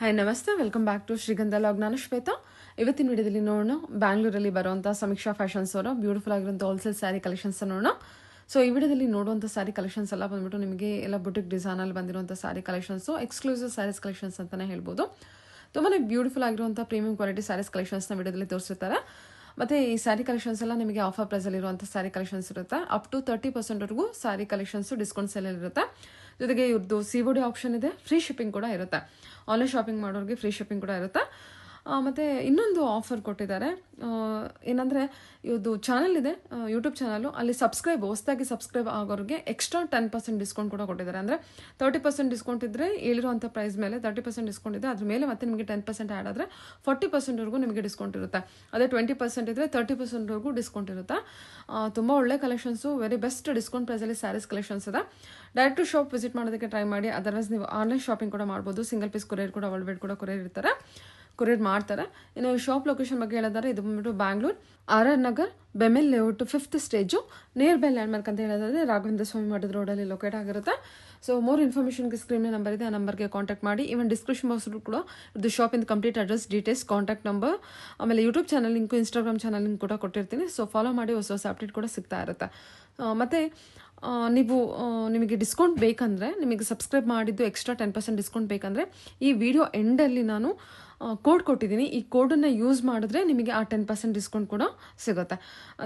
Hi ನಮಸ್ತೆ, welcome back to ಶ್ರೀಗಂಧ log. ನಾನು ಶ್ವೇತಾ. ಇವತ್ತಿನ ವಿಡಿಯೋದಲ್ಲಿ ನೋಡೋಣ ಬ್ಯಾಂಗ್ಳೂರಲ್ಲಿ ಬರುವಂಥ ಸಮೀಕ್ಷಾ ಫ್ಯಾಷನ್ಸ್ ಅವರ ಬ್ಯೂಟಿಫುಲ್ ಆಗಿರುವಂಥ ಹೋಲ್ಸೇಲ್ ಸ್ಯಾರಿ ಕಲೆಕ್ಷನ್ಸ್ ನೋಡೋಣ. ಸೊ ಈ ವಿಡಿಯೋದಲ್ಲಿ ನೋಡುವಂಥ ಸ್ಯಾರಿ ಕಲೆಕ್ಷನ್ಸ್ ಎಲ್ಲ ಬಂದ್ಬಿಟ್ಟು ನಿಮಗೆ ಎಲ್ಲ ಬುಟಿಕ್ ಡಿಸೈನಲ್ಲಿ ಬಂದಿರುವಂಥ sari collections, exclusive saris collections ಅಂತಲೇ ಹೇಳ್ಬೋದು. ತುಂಬಾ ಬ್ಯೂಟಿಫುಲ್ ಆಗಿರುವಂಥ ಪ್ರೀಮಿಯಂ ಕ್ವಾಲಿಟಿ ಸ್ಯಾರೀಸ್ ಕಲೆಕ್ಷನ್ಸ್ನ ವಿಡಿಯೋದಲ್ಲಿ ತೋರಿಸಿರ್ತಾರೆ. ಮತ್ತು ಈ ಸ್ಯಾರಿ ಕಲೆಕ್ಷನ್ಸ್ ಎಲ್ಲ ನಿಮಗೆ ಆಫರ್ ಪ್ರೈಸಲ್ಲಿರುವಂಥ ಸ್ಯಾರಿ ಕಲೆಕ್ಷನ್ಸ್ ಇರುತ್ತೆ. Up to 30% saree collections discount ಸೇಲಲ್ಲಿ ಇರುತ್ತೆ. ಜೊತೆಗೆ ಇವ್ರದ್ದು COD ಆಪ್ಷನ್ ಇದೆ, ಫ್ರೀ ಶಿಪ್ಪಿಂಗ್ ಕೂಡ ಇರುತ್ತೆ. ಆನ್ಲೈನ್ ಶಾಪಿಂಗ್ ಮಾಡೋರಿಗೆ ಫ್ರೀ ಶಿಪ್ಪಿಂಗ್ ಕೂಡ ಇರುತ್ತೆ. ಮತ್ತು ಇನ್ನೊಂದು ಆಫರ್ ಕೊಟ್ಟಿದ್ದಾರೆ. ಏನಂದರೆ ಇವ್ರದ್ದು ಚಾನಲ್ ಇದೆ, ಯೂಟ್ಯೂಬ್ ಚಾನಲು. ಅಲ್ಲಿ ಹೊಸದಾಗಿ ಸಬ್ಸ್ಕ್ರೈಬ್ ಆಗೋರಿಗೆ ಎಕ್ಸ್ಟ್ರಾ 10% ಡಿಸ್ಕೌಂಟ್ ಕೂಡ ಕೊಟ್ಟಿದ್ದಾರೆ. ಅಂದರೆ 30% ಡಿಸ್ಕೌಂಟ್ ಇದ್ದರೆ ಹೇಳಿರುವಂಥ ಪ್ರೈಸ್ ಮೇಲೆ 30% ಡಿಸ್ಕೌಂಟ್ ಇದೆ. ಅದ್ರ ಮೇಲೆ ಮತ್ತೆ ನಿಮಗೆ 10% ಆ್ಯಡ್ ಆದರೆ 40%ವರೆಗೂ ನಿಮಗೆ ಡಿಸ್ಕೌಂಟ್ ಇರುತ್ತೆ. ಅದೇ 20% ಇದ್ದರೆ 30%ವರೆಗೂ ಡಿಸ್ಕೌಂಟ್ ಇರುತ್ತೆ. ತುಂಬ ಒಳ್ಳೆ ಕಲೆಕ್ಷನ್ಸು, ವೆರಿ ಬೆಸ್ಟ್ ಡಿಸ್ಕೌಂಟ್ ಪ್ರೈಸಲ್ಲಿ ಸ್ಯಾರೀಸ್ ಕಲೆಕ್ಷನ್ಸ್ ಇದೆ. ಡೈರೆಕ್ಟ್ ಟು ಶಾಪ್ ವಿಸಿಟ್ ಮಾಡೋದಕ್ಕೆ ಟ್ರೈ ಮಾಡಿ. ಅದರ್ವೈಸ್ ನೀವು ಆನ್ಲೈನ್ ಶಾಪಿಂಗ್ ಕೂಡ ಮಾಡ್ಬೋದು. ಸಿಂಗಲ್ ಪೀಸ್ ಕೊರಿಯರ್ ಕೂಡ, ವರ್ಲ್ಡ್ ವೈಡ್ ಕೂಡ ಕೊರಿಯರ್ ಮಾಡ್ತಾರೆ. ಇನ್ನು ಶಾಪ್ ಲೊಕೇಶನ್ ಬಗ್ಗೆ ಹೇಳಿದರೆ ಇದು ಬಂದ್ಬಿಟ್ಟು Bangalore RR Nagar, BEML layout 5th stage, near by landmark ಅಂತ ಹೇಳಿದ್ರೆ ರಾಘವೇಂದ್ರ ಸ್ವಾಮಿ ಮಠದ ರೋಡಲ್ಲಿ ಲೊಕೇಟ್ ಆಗಿರುತ್ತೆ. ಸೊ ಮೋರ್ ಇನ್ಫಾರ್ಮೇಷನ್ಗೆ ಸ್ಕ್ರೀನ್ ನಂಬರ್ ಇದೆ, ಆ ನಂಬರ್ಗೆ ಕಾಂಟ್ಯಾಕ್ಟ್ ಮಾಡಿ. ಈವನ್ ಡಿಸ್ಕ್ರಿಪ್ಷನ್ ಬಾಕ್ಸ್ ಕೂಡ ಇದು ಶಾಪಿಂದ complete address, details, contact number, ಆಮೇಲೆ YouTube channel link, Instagram channel link ಕೂಡ ಕೊಟ್ಟಿರ್ತೀನಿ. ಸೊ ಫಾಲೋ ಮಾಡಿ, ಹೊಸ ಅಪ್ಡೇಟ್ ಕೂಡ ಸಿಗ್ತಾ ಇರುತ್ತೆ. ಮತ್ತು ನಿಮಗೆ ಡಿಸ್ಕೌಂಟ್ ಬೇಕಂದರೆ, ನಿಮಗೆ ಸಬ್ಸ್ಕ್ರೈಬ್ ಮಾಡಿದ್ದು ಎಕ್ಸ್ಟ್ರಾ 10% ಡಿಸ್ಕೌಂಟ್ ಬೇಕಂದರೆ ಈ ವಿಡಿಯೋ ಎಂಡಲ್ಲಿ ನಾನು ಕೋಡ್ ಕೊಟ್ಟಿದ್ದೀನಿ. ಈ ಕೋಡನ್ನು ಯೂಸ್ ಮಾಡಿದ್ರೆ ನಿಮಗೆ ಆ 10% ಡಿಸ್ಕೌಂಟ್ ಕೂಡ ಸಿಗುತ್ತೆ.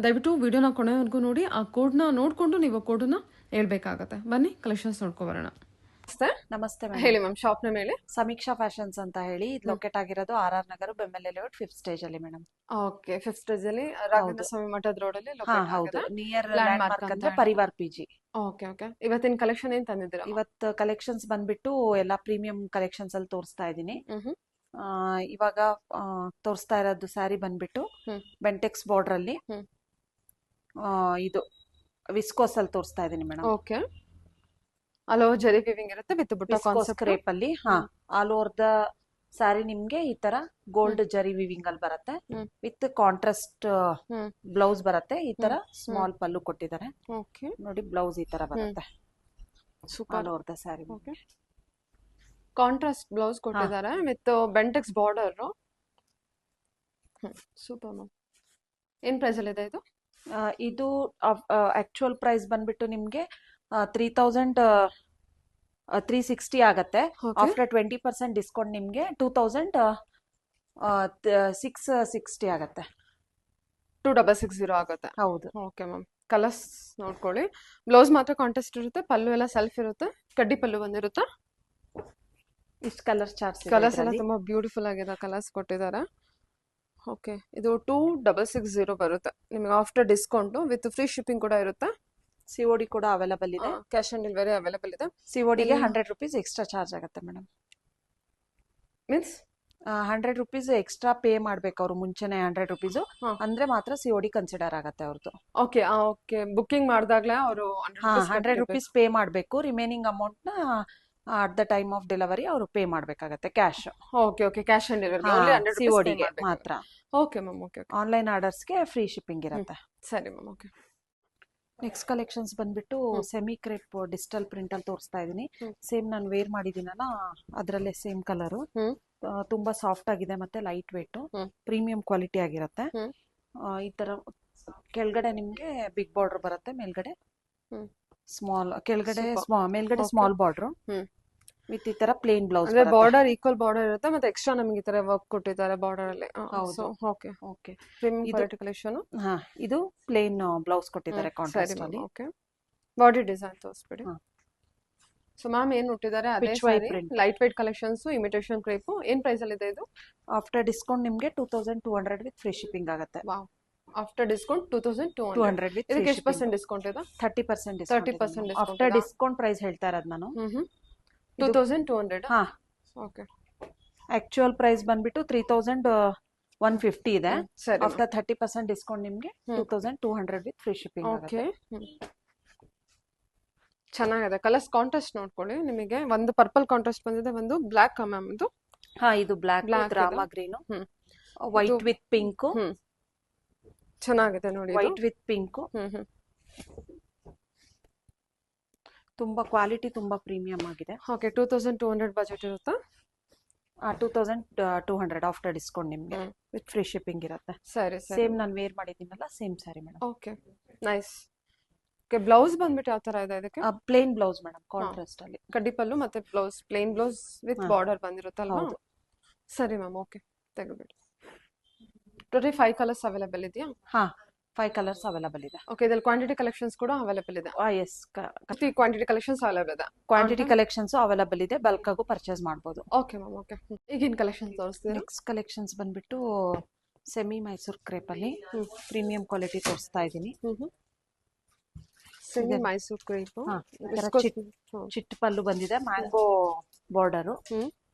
ದಯವಿಟ್ಟು ವಿಡಿಯೋನ ಕೊನೆವರೆಗೂ ನೋಡಿ. ಆ ಕೋಡ್ನ ನೋಡಿಕೊಂಡು ನೀವು ಕೋಡನ್ನು ಹೇಳ್ಬೇಕಾಗತ್ತೆ. ಬನ್ನಿ ಕಲೆಕ್ಷನ್ಸ್ ನೋಡ್ಕೊಬರೋಣ. ನಮಸ್ತೆ ಹೇಳಿ ಮ್ಯಾಮ್. ಶಾಪ್ನ ಮೇಲೆ ಸಮೀಕ್ಷಾ ಫ್ಯಾಷನ್ಸ್ ಅಂತ ಹೇಳಿ ಲೊಕೇಟ್ ಆಗಿರೋದು RR ನಗರ, ಬೆಮೆಲ್ ಲೇಔಟ್ 5th ಸ್ಟೇಜ್ ಅಲ್ಲಿ ಮೇಡಮ್. ಓಕೆ, 5th ಸ್ಟೇಜ್ ಅಲ್ಲಿ ರಾಘವೇಂದ್ರ ಸ್ವಾಮಿ ಮಠದ ರೋಡಲ್ಲಿ ಹೌದು, ನಿಯರ್ ಲ್ಯಾಂಡ್ಮಾರ್ಕ್ ಅಂದ್ರೆ ಪರಿವಾರ್ PG. Okay okay. ಇವತ್ತಿನ ಕಲೆಕ್ಷನ್ ಏನ್ ತಂದಿದ್ದೀರಾ? ಇವತ್ತು ಕಲೆಕ್ಷನ್ಸ್ ಬಂದ್ಬಿಟ್ಟು ಎಲ್ಲಾ ಪ್ರೀಮಿಯಂ ಕಲೆಕ್ಷನ್ಸ್ ಅಲ್ಲಿ ತೋರಿಸ್ತಾ ಇದ್ದೀನಿ. ಇವಾಗ ತೋರಿಸ್ತಾ ಇರೋದು ಸ್ಯಾರಿ ಬಂದ್ಬಿಟ್ಟು ಬೆಂಟೆಕ್ಸ್ ಬಾರ್ಡರ್ ಅಲ್ಲಿ ಇದು ವಿಸ್ಕೋಸ್ ಅಲ್ಲಿ ತೋರಿಸ್ತಾ ಇದೀನಿ ಮೇಡಮ್. ಓಕೆ. ಆಲ್ ಓವರ್ ಜರಿ ವೀವಿಂಗ್ ಇರುತ್ತೆ ವಿತ್ ಬುಟ್ಟ ಕಾನ್ಸೆಪ್ಟ್ ಕ್ರೇಪ್ ಅಲ್ಲಿ. ಆಲ್ ಓವರ್ ದ ಸ್ಯಾರಿ ನಿಮ್ಗೆ ಈ ತರ ಗೋಲ್ಡ್ ಜರಿ ವಿವಿಂಗ್ ಅಲ್ಲಿ ಬರುತ್ತೆ. ವಿತ್ ಕಾಂಟ್ರಾಸ್ಟ್ ಬ್ಲೌಸ್ ಬರುತ್ತೆ. ಈ ತರ ಸ್ಮಾಲ್ ಪಲ್ಲು ಕೊಟ್ಟಿದ್ದಾರೆ. ಓಕೆ, ನೋಡಿ ಬ್ಲೌಸ್ ಈ ತರ ಬರುತ್ತೆ. Super. All over the saree. Okay, contrast blouse ಕೊಟ್ಟಿದ್ದಾರೆ with Bentex border. Super ma'am. ಏನ್ ಪ್ರೈಸ್ ಅಲ್ಲಿ ಇದೆ ಇದು? ಇದು ಆಕ್ಚುಯಲ್ ಪ್ರೈಸ್ ಬಂದ್ಬಿಟ್ಟು ನಿಮ್ಗೆ 3,360 ಆಗತ್ತೆ. ಆಫ್ಟರ್ 20% ಡಿಸ್ಕೌಂಟ್ ನಿಮ್ಗೆ 2,660 ಆಗತ್ತೆ. 2660 ಆಗುತ್ತೆ. ಹೌದು. Okay ma'am. ಕಲರ್ಸ್ ನೋಡ್ಕೊಳ್ಳಿ. ಬ್ಲೌಸ್ ಮಾತ್ರ ಕಾಂಟ್ರಾಸ್ಟ್ ಇರುತ್ತೆ, ಪಲ್ಲು ಎಲ್ಲ ಸೆಲ್ಫ್ ಇರುತ್ತೆ, ಕಡ್ಡಿ ಪಲ್ಲು ಬಂದಿರುತ್ತೆ. ಇಷ್ಟು ಕಲರ್ಸ್ ಕಲರ್ಸ್ ಎಲ್ಲ ತುಂಬಾ ಬ್ಯೂಟಿಫುಲ್ ಆಗಿದೆ. ಕಲರ್ಸ್ ಕೊಟ್ಟಿದ್ದಾರೆ. ಓಕೆ, ಇದು 2660 ಬರುತ್ತೆ ನಿಮಗೆ after discount. With free shipping ಕೂಡ ಇರುತ್ತೆ. COD ಕೂಡ ಅವೈಲಬಲ್ ಇದೆ. ಕ್ಯಾಶ್ ಆನ್ ಡೆಲಿವರಿ ಅವೈಲಬಲ್ ಇದೆ. CODಗೆ 100 ರೂಪೀಸ್ ಎಕ್ಸ್ಟ್ರಾ ಚಾರ್ಜ್ ಆಗುತ್ತೆ madam. Means 100 rupees extra pay ಮಾಡ್ಬೇಕು ಅವರು ಮುಂಚೆನೆ. 100 ರೂಪೀಸ್ ಅಂದ್ರೆ ಮಾತ್ರ COD ಕನ್ಸಿಡರ್ ಆಗತ್ತೆ ಅವ್ರದ್ದು. Okay okay. ಬುಕ್ಕಿಂಗ್ ಮಾಡಿದಾಗ್ಲೇ ಅವರು 100 ರೂಪೀಸ್ ಪೇ ಮಾಡ್ಬೇಕು. ರಿಮೈನಿಂಗ್ ಅಮೌಂಟ್ ನ at the time of delivery ಅವರು ಪೇ ಮಾಡ್ಬೇಕಾಗತ್ತೆ cash. Okay okay. Cash on delivery CODಗೆ ಮಾತ್ರ. Okay ma'am. ಓಕೆ. ಆನ್ಲೈನ್ ಆರ್ಡರ್ಸ್ಗೆ ಫ್ರೀ ಶಿಪ್ಪಿಂಗ್ ಇರುತ್ತೆ. ಸರಿ ಮ್ಯಾಮ್. ಓಕೆ. ನೆಕ್ಸ್ಟ್ ಕಲೆಕ್ಷನ್ಸ್ ಬಂದ್ಬಿಟ್ಟು ಸೆಮಿ ಕ್ರೇಪ್ ಡಿಜಿಟಲ್ ಪ್ರಿಂಟ್ ಅಲ್ಲಿ ತೋರಿಸ್ತಾ ಇದೀನಿ. ಸೇಮ್ ನಾನು ವೇರ್ ಮಾಡಿದೀನಲ್ಲ ಅದ್ರಲ್ಲೇ ಸೇಮ್ ಕಲರು. ತುಂಬಾ ಸಾಫ್ಟ್ ಆಗಿದೆ ಮತ್ತೆ ಲೈಟ್ ವೇಟ್, ಪ್ರೀಮಿಯಂ ಕ್ವಾಲಿಟಿ ಆಗಿರುತ್ತೆ. ಈ ತರ ಕೆಳಗಡೆ ನಿಮ್ಗೆ ಬಿಗ್ ಬಾರ್ಡರ್ ಬರುತ್ತೆ, ಮೇಲ್ಗಡೆ ಸ್ಮಾಲ್, ಕೆಳಗಡೆ ಮೇಲ್ಗಡೆ ಸ್ಮಾಲ್ ಬಾರ್ಡರ್ ವಿತ್ ಈ ತರ plain blouse. Border equal border ಇರುತ್ತೆ, ಮತ್ತೆ ಎಕ್ಸ್ಟ್ರಾ ನಮಗೆ ಈ ತರ ವರ್ಕ್ ಕೊಟ್ಟಿದ್ದಾರೆ ಬಾರ್ಡರ್ ಅಲ್ಲಿ. ಹೌದು. Okay okay. Premium quality collection. ಇದು ಪ್ಲೇನ್ ಬ್ಲೌಸ್ ಕೊಟ್ಟಿದ್ದಾರೆ ಕಾಂಟ್ರಾಸ್ಟ್ ಅಲ್ಲಿ. ಓಕೆ. ಬಾಡಿ ಡಿಸೈನ್ ತೋರಿಸ್ಬಿಡಿ. ಸೊ ಮ್ಯಾಮ್ ಏನ್ ಕೊಟ್ಟಿದ್ದಾರೆ ಅದೇ light weight collections, imitation crepe. ಏನ್ ಪ್ರೈಸ್ ಅಲ್ಲಿ ಇದೆ ಇದು? ಆಫ್ಟರ್ ಡಿಸ್ಕೌಂಟ್ ನಿಮ್ಗೆ 2200 ವಿತ್ ಫ್ರೀ ಶಿಪ್ಪಿಂಗ್ ಆಗುತ್ತೆ. After discount 2200 with. ಇದಕ್ಕೆ ಎಷ್ಟು % ಡಿಸ್ಕೌಂಟ್ ಇದೆ? 30% ಡಿಸ್ಕೌಂಟ್. ಆಫ್ಟರ್ ಡಿಸ್ಕೌಂಟ್ ಪ್ರೈಸ್ ಹೇಳ್ತಾ ಇರೋದು ನಾನು. 2200. ಓಕೆ. ಆಕ್ಚುಯಲ್ ಪ್ರೈಸ್ ಬಂದ್ಬಿಟ್ಟು 3150 ಇದೆ. ಆಫ್ಟರ್ 30% ಡಿಸ್ಕೌಂಟ್ ನಿಮ್ಗೆ 2200 ವಿತ್ ಫ್ರೀ ಶಿಪ್ಪಿಂಗ್ ಆಗುತ್ತೆ. ಚೆನ್ನಾಗಿದೆ. ಕಲರ್ಸ್ ಕಾಂಟ್ರಾಸ್ಟ್ ನೋಡ್ಕೊಳ್ಳಿ. ನಿಮಗೆ ಒಂದು ಪರ್ಪಲ್ ಕಾಂಟ್ರಾಸ್ಟ್ ಬಂದಿದೆ, ಒಂದು ಬ್ಲಾಕ್ ಮ್ಯಾಮ್ ಇದು. ಇದು black Rama green, white with pink. ಚೆನ್ನಾಗಿದೆ ನೋಡಿ. White with pink. ತುಂಬಾ ಕ್ವಾಲಿಟಿ, ತುಂಬಾ ಪ್ರೀಮಿಯಂ ಆಗಿದೆ. ಓಕೆ. 2200 ಬಜೆಟ್ ಇರುತ್ತಾ? 2200 ಆಫ್ಟರ್ ಡಿಸ್ಕೌಂಟ್ ನಿಮ್ಗೆ ವಿತ್ ಫ್ರೀ ಶಿಪ್ಪಿಂಗ್ ಇರುತ್ತೆ. ಸರಿ ಸರಿ. ಸೇಮ್ ನಾನು ವೇರ್ ಮಾಡಿದ್ದೀನಲ್ಲ same saree madam. Okay nice. Okay blouse ಬಂದ್ಬಿಟ್ಟು ಯಾವ ತರ ಇದೆ ಇದಕ್ಕೆ? ಪ್ಲೇನ್ ಬ್ಲೌಸ್ ಮೇಡಮ್, ಕಾಂಟ್ರಾಸ್ಟ್ ಅಲ್ಲಿ ಕಡ್ಡಿ ಪಲ್ಲು ಮತ್ತೆ blouse plain blouse with border ಬಂದಿರುತ್ತಲ್ವಾ? ಹೌದು. ಸರಿ ಮ್ಯಾಮ್, ಓಕೆ ತೆಗೆದ್ಬಿಡಿ. ಟೋಟಲ್ 5 ಕಲರ್ಸ್ ಅವೈಲೇಬಲ್ ಇದೆಯಾ? 5 ಕಲರ್ಸ್ ಅವೈಲೇಬಲ್ ಇದೆ. ಓಕೆ, ಇದ್ರಲ್ಲಿ ಕ್ವಾಂಟಿಟಿ ಕಲೆಕ್ಷನ್ಸ್ ಕೂಡ ಅವೈಲೇಬಲ್ ಇದೆ. ಎಸ್, ಕ್ವಾಂಟಿಟಿ ಕಲೆಕ್ಷನ್ಸ್ ಅವೈಲೇಬಲ್ ಇದೆ. ಕ್ವಾಂಟಿಟಿ ಕಲೆಕ್ಷನ್ಸ್ ಅವೈಲೇಬಲ್ ಇದೆ, ಬಲ್ಕ್ ಆಗು ಪರ್ಚೇಸ್ ಮಾಡ್ಬೋದು. Okay ma'am, okay. ಈಗಿನ ಕಲೆಕ್ಷನ್ಸ್ ತೋರಿಸ್ತೀರಾ? ನೆಕ್ಸ್ಟ್ ಕಲೆಕ್ಷನ್ಸ್ ಬಂದ್ಬಿಟ್ಟು ಸೆಮಿ ಮೈಸೂರ್ ಕ್ರೇಪ್ ಅಲ್ಲಿ ಪ್ರೀಮಿಯಂ ಕ್ವಾಲಿಟಿ ತೋರಿಸ್ತಾ ಇದ್ದೀನಿ. Semi Mysore crepe. ಚಿಟ್ ಪಲ್ಲು ಬಂದಿದೆ, ಮ್ಯಾಂಗೋ ಬಾರ್ಡರು.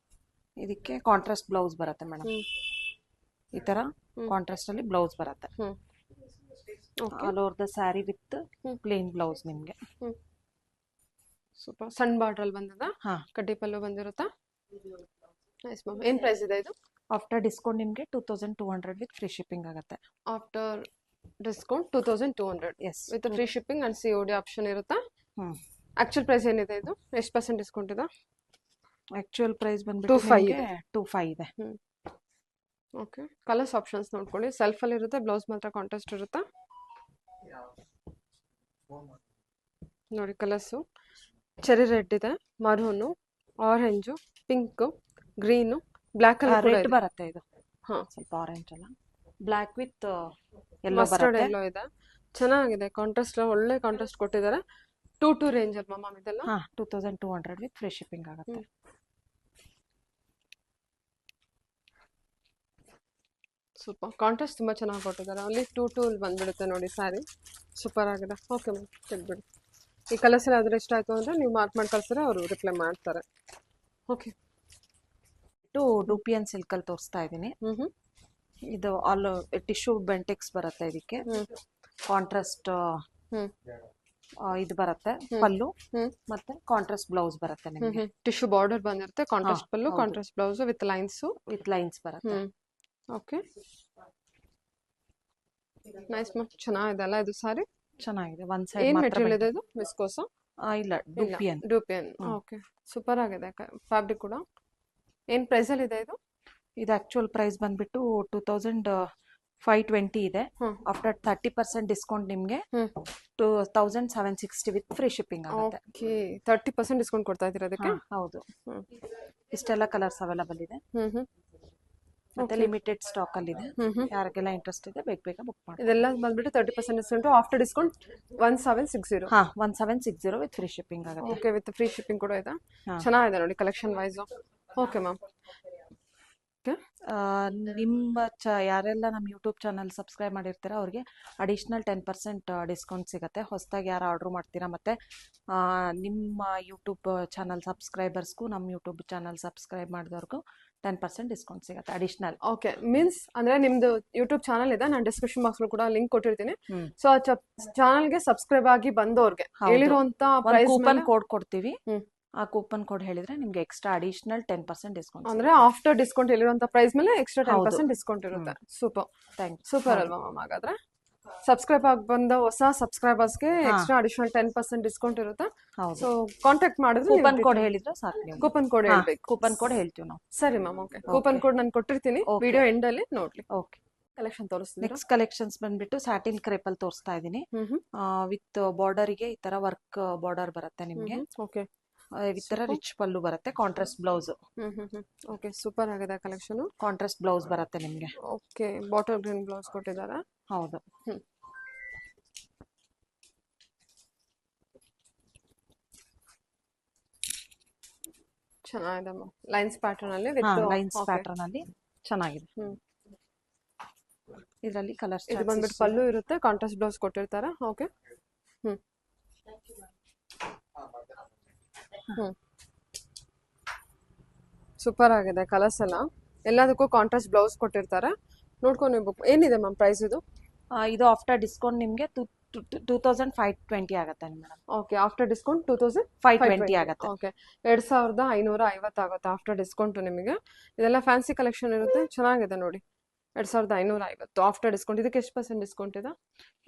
ಇದಕ್ಕೆ ಕಾಂಟ್ರಾಸ್ಟ್ ಬ್ಲೌಸ್ ಬರುತ್ತೆ ಮೇಡಮ್. ಈ ತರ ಕಾಂಟ್ರಾಸ್ಟ್ ಅಲ್ಲಿ ಬ್ಲೌಸ್ ಬರುತ್ತೆ. All over the saree with plain blouse ನಿಮ್ಗೆ. ಸೂಪರ್. ಸಣ್ಣ ಬಾರ್ಡರ್ ಅಲ್ಲಿ ಬಂದಿದೆ, ಕಡ್ಡಿ ಪಲ್ಲು ಬಂದಿರುತ್ತಾ? Nice ma'am. ಏನ್ ಪ್ರೈಸ್ ಇದೆ ಇದು? ಆಫ್ಟರ್ ಡಿಸ್ಕೌಂಟ್ ನಿಮ್ಗೆ 2200 ವಿತ್ ಫ್ರೀ ಶಿಪ್ಪಿಂಗ್ ಆಗುತ್ತೆ. After discount 2200 with free shipping and COD option ಇರುತ್ತಾ? ಆಕ್ಚುಯಲ್ ಪ್ರೈಸ್ ಏನಿದೆ ಇದು? ಎಷ್ಟು % ಡಿಸ್ಕೌಂಟ್ ಇದೆ? ಆಕ್ಚುಯಲ್ ಪ್ರೈಸ್ ಬಂದ್ಬಿಟ್ಟು 25 ಇದೆ. ಓಕೆ, ಕಲರ್ಸ್ ಆಪ್ಷನ್ಸ್ ನೋಡ್ಕೊಳ್ಳಿ. ಸೆಲ್ಫ್ ಅಲ್ಲಿ ಇರುತ್ತೆ, ಬ್ಲೌಸ್ ಮಾತ್ರ ಕಾಂಟ್ರಾಸ್ಟ್ ಇರುತ್ತಾ? ನೋಡಿ ಕಲರ್ಸು ಚೆರಿ ರೆಡ್ ಇದೆ, ಮರೂನು, orange, pink, green, black colour red ಬರುತ್ತೆ ಇದು. ಸ್ವಲ್ಪ ಆರೆಂಜ್ ಅಲ್ಲ, ಬ್ಲಾಕ್ ವಿತ್ ಮಸ್ಟರ್ಡ್ ಎಲ್ಲೋ ಇದೆ. ಚೆನ್ನಾಗಿದೆ ಕಾಂಟ್ರಾಸ್ಟ್, ಒಳ್ಳೆ ಕಾಂಟ್ರಾಸ್ಟ್ ಕೊಟ್ಟಿದ್ದಾರೆ. 2 ರೇಂಜ್ ಅಲ್ವಾ ಮ್ಯಾಮ್ ಇದೆಲ್ಲ? 2200 ವಿತ್ ಫ್ರೀ ಶಿಪ್ಪಿಂಗ್ ಆಗುತ್ತೆ. ಸೂಪರ್. ಕಾಂಟ್ರಾಸ್ಟ್ ತುಂಬಾ ಚೆನ್ನಾಗಿ ಕೊಟ್ಟಿದ್ದಾರೆ. ಅಲ್ಲಿ 2 ಬಂದ್ಬಿಡುತ್ತೆ ನೋಡಿ ಸ್ಯಾರಿ. ಸೂಪರ್ ಆಗಿದೆ. ಓಕೆ ಮ್ಯಾಮ್, ತೆಗ್ಬಿಡಿ. ಈ ಕಲರ್ಸ್ ಎಲ್ಲ ಅದ್ರ ಇಷ್ಟ ಆಯ್ತು ಅಂದ್ರೆ ನೀವು ಮಾರ್ಕ್ ಮಾಡಿ ಕಳ್ಸಿದ್ರೆ ಅವರು ರಿಪ್ಲೈ ಮಾಡ್ತಾರೆ. ಓಕೆ, ಡೂಪಿಯನ್ ಸಿಲ್ಕ್ ಅಲ್ಲಿ ತೋರಿಸ್ತಾ ಇದ್ದೀನಿ. ಇದು ಆಲ್ ಟಿಶ್ಯೂ ಬೆಂಟೆಕ್ಸ್ ಬರುತ್ತೆ. ಇದಕ್ಕೆ ಕಾಂಟ್ರಾಸ್ಟ್ ಇದು ಬರುತ್ತೆ ಪಲ್ಲು, ಮತ್ತೆ ಕಾಂಟ್ರಾಸ್ಟ್ ಬ್ಲೌಸ್ ಬರುತ್ತೆ ನಿಮಗೆ. ಟಿಶ್ಯೂ ಬಾರ್ಡರ್ ಬಂದಿರುತ್ತೆ, contrast pallu, contrast blouse with lines ಬರುತ್ತೆ. Okay, nice ma'am. ಚೆನ್ನಾಗಿದೆ ಅಲ್ಲ ಇದು ಸಾರಿ? ಚೆನ್ನಾಗಿದೆ. ಒಂದ್ ಸೈಡ್ ಏನ್ ಮೆಟೀರಿಯಲ್ ಇದೆ ಇದು? ವಿಸ್ಕೋಸ್? ಇಲ್ಲ, ಡೂಪಿಯನ್. ಓಕೆ, ಸೂಪರ್ ಆಗಿದೆ ಫ್ಯಾಬ್ರಿಕ್ ಕೂಡ. ಏನ್ ಪ್ರೈಸ್ ಅಲ್ಲಿ ಇದೆ ಇದು? ಇದು ಆಕ್ಚುಯಲ್ ಪ್ರೈಸ್ ಬಂದ್ಬಿಟ್ಟು 2520 ಇದೆ. ಆಫ್ಟರ್ 30% ಡಿಸ್ಕೌಂಟ್ ನಿಮ್ಗೆ 2760 ವಿತ್ ಫ್ರೀ ಶಿಪ್ಪಿಂಗ್ ಆಗುತ್ತೆ. ಓಕೆ, 30% ಡಿಸ್ಕೌಂಟ್ ಕೊಡ್ತಾ ಇದ್ದೀರಾ ಅದಕ್ಕೆ? ಹೌದು. ಇಷ್ಟೆಲ್ಲ ಕಲರ್ಸ್ ಅವೈಲೇಬಲ್ ಇದೆ, ಮತ್ತೆ ಲಿಮಿಟೆಡ್ ಸ್ಟಾಕ್ ಅಲ್ಲಿ ಇದೆ. ಯಾರಿಗೆಲ್ಲ ಇಂಟ್ರೆಸ್ಟ್ ಇದೆ ಬೇಗ ಬುಕ್ ಮಾಡಿ. ಇದೆಲ್ಲ ಬಂದ್ಬಿಟ್ಟು 30% discount. After discount 1760. 1760 with free shipping ಆಗುತ್ತೆ. ಓಕೆ, ವಿತ್ ಫ್ರೀ ಶಿಪ್ಪಿಂಗ್ ಕೂಡ ಇದೆ. ಚೆನ್ನಾಗಿದೆ ನೋಡಿ ಕಲೆಕ್ಷನ್ ವೈಸ್. Okay ma'am. ನಿಮ್ಮ ಯಾರೆಲ್ಲ ನಮ್ಮ ಯೂಟ್ಯೂಬ್ ಚಾನಲ್ ಸಬ್ಸ್ಕ್ರೈಬ್ ಮಾಡಿರ್ತೀರಾ ಅವ್ರಿಗೆ ಅಡಿಷ್ನಲ್ 10% ಡಿಸ್ಕೌಂಟ್ ಸಿಗುತ್ತೆ. ಹೊಸದಾಗಿ ಯಾರು ಆರ್ಡರ್ ಮಾಡ್ತೀರಾ, ಮತ್ತೆ ನಿಮ್ಮ ಯೂಟ್ಯೂಬ್ ಚಾನಲ್ ಸಬ್ಸ್ಕ್ರೈಬರ್ಸ್ಗೂ ನಮ್ಮ ಯೂಟ್ಯೂಬ್ ಚಾನಲ್ ಸಬ್ಸ್ಕ್ರೈಬ್ ಮಾಡಿದವ್ರಿಗೂ 10% ಡಿಸ್ಕೌಂಟ್ ಸಿಗುತ್ತೆ ಅಡಿಷನಲ್. ಓಕೆ, ಮೀನ್ಸ್ ಅಂದ್ರೆ ನಿಮ್ದು ಯೂಟ್ಯೂಬ್ ಚಾನಲ್ ಇದೆ, ನಾನು ಡಿಸ್ಕ್ರಿಪ್ಷನ್ ಬಾಕ್ಸ್ ಕೂಡ ಲಿಂಕ್ ಕೊಟ್ಟಿರ್ತೀನಿ. ಸೊ ಆ ಚಾನಲ್ಗೆ ಸಬ್ಸ್ಕ್ರೈಬ್ ಆಗಿ ಬಂದವ್ರಿಗೆ ಹೇಳಿರುವಂತ ಕೂಪನ್ ಕೋಡ್ ಕೊಡ್ತೀವಿ. ಆ ಕೂಪನ್ ಕೋಡ್ ಹೇಳಿದ್ರೆ ನಿಮ್ಗೆ ಎಕ್ಸ್ಟ್ರಾ ಅಡಿಷನಲ್ 10% ಡಿಸ್ಕೌಂಟ್. ಅಂದ್ರೆ ಆಫ್ಟರ್ ಡಿಸ್ಕೌಂಟ್ ಹೇಳಿರುವಂತ ಪ್ರೈಸ್ ಮೇಲೆ ಎಕ್ಸ್ಟ್ರಾ 10% ಡಿಸ್ಕೌಂಟ್ ಇರುತ್ತೆ. ಸೂಪರ್, ಸೂಪರ್ ಅಲ್ವಾ ಮ್ಯಾಮ್? ಹಾಗಾದ್ರೆ ಸಬ್ಸ್ಕ್ರೈಬ್ ಆಗಿ ಬಂದ ಹೊಸ ಸಬ್ಸ್ಕ್ರೈಬರ್ಸ್ಗೆ ಎಕ್ಸ್ಟ್ರಾ ಅಡಿಷನಲ್ 10% ಡಿಸ್ಕೌಂಟ್ ಇರುತ್ತೆ. ಸೊ ಕಾಂಟ್ಯಾಕ್ಟ್ ಮಾಡಿದ್ರೆ ಕೂಪನ್ ಕೋಡ್ ಹೇಳಿದ್ರೆ ಸಾಕು. ಕೂಪನ್ ಕೋಡ್ ಹೇಳ್ಬೇಕು. ಕೂಪನ್ ಕೋಡ್ ಹೇಳ್ತೀವಿ ನಾವು. ಸರಿ ಮ್ಯಾಮ್, ಓಕೆ. ಕೂಪನ್ ಕೋಡ್ ನಾನು ಕೊಟ್ಟಿರ್ತೀನಿ, ವಿಡಿಯೋ ಎಂಡ್ ಅಲ್ಲಿ ನೋಡ್ಲಿ. ಓಕೆ, ಕಲೆಕ್ಷನ್ ತೋರಿಸ್ತೀನಿ. ನೆಕ್ಸ್ಟ್ ಕಲೆಕ್ಷನ್ಸ್ ಬಂದ್ಬಿಟ್ಟು ಸ್ಯಾಟಿನ್ ಕ್ರೇಪ್ ಅಲ್ಲಿ ತೋರಿಸ್ತಾ ಇದೀನಿ. ವಿತ್ ಬಾರ್ಡರ್ ಗೆ ಈ ತರ ವರ್ಕ್ ಬಾರ್ಡರ್ ಬರುತ್ತೆ ನಿಮ್ಗೆ. ಓಕೆ, ಈ ತರ ರಿಚ್ ಪಲ್ಲು ಬರುತ್ತೆ, ಕಾಂಟ್ರಾಸ್ಟ್ ಬ್ಲೌಸ್. ಓಕೆ, ಸೂಪರ್ ಆಗಿದೆ ಕಲೆಕ್ಷನ್. ಕಾಂಟ್ರಾಸ್ಟ್ ಬ್ಲೌಸ್ ಬರುತ್ತೆ ನಿಮ್ಗೆ. ಓಕೆ, ಬಾಟಲ್ ಗ್ರೀನ್ ಬ್ಲೌಸ್ ಕೊಟ್ಟಿದ್ದಾರೆ. ಹೌದು. ಚೆನ್ನಾಗಿದೆ ಲೈನ್ಸ್ ಪ್ಯಾಟರ್ನ್ ಅಲ್ಲಿ. ಲೈನ್ಸ್ ಪ್ಯಾಟರ್ನ್ ಅಲ್ಲಿ ಚೆನ್ನಾಗಿದೆ. ಇದರಲ್ಲಿ ಕಲರ್ಸ್ ಇದು ಬಂದ್ಬಿಟ್ಟು ಪಲ್ಲು ಇರುತ್ತೆ, ಕಾಂಟ್ರಾಸ್ಟ್ ಬ್ಲೌಸ್ ಕೊಟ್ಟಿರ್ತಾರೆ. ಓಕೆ, ಸೂಪರ್ ಆಗಿದೆ ಕಲರ್ಸ್ ಎಲ್ಲ. ಎಲ್ಲದಕ್ಕೂ ಕಾಂಟ್ರಾಸ್ಟ್ ಬ್ಲೌಸ್ ಕೊಟ್ಟಿರ್ತಾರೆ. ನೋಡ್ಕೊಂಡು ನೀವು ಏನಿದೆ ಮ್ಯಾಮ್ ಪ್ರೈಸ್ ಇದು? ಇದು ಆಫ್ಟರ್ ಡಿಸ್ಕೌಂಟ್ ನಿಮ್ಗೆ 2520 ಆಗುತ್ತೆ ಮೇಡಮ್. ಓಕೆ, ಆಫ್ಟರ್ ಡಿಸ್ಕೌಂಟ್ 2520 ಆಗುತ್ತೆ. ಓಕೆ, 2550 ಆಗುತ್ತೆ ಆಫ್ಟರ್ ಡಿಸ್ಕೌಂಟ್ ನಿಮಗೆ. ಇದೆಲ್ಲ ಫ್ಯಾನ್ಸಿ ಕಲೆಕ್ಷನ್ ಇರುತ್ತೆ, ಚೆನ್ನಾಗಿದೆ ನೋಡಿ. 2550 ಆಫ್ಟರ್ ಡಿಸ್ಕೌಂಟ್. ಇದಕ್ಕೆ ಎಷ್ಟು ಪರ್ಸೆಂಟ್ ಡಿಸ್ಕೌಂಟ್ ಇದೆ?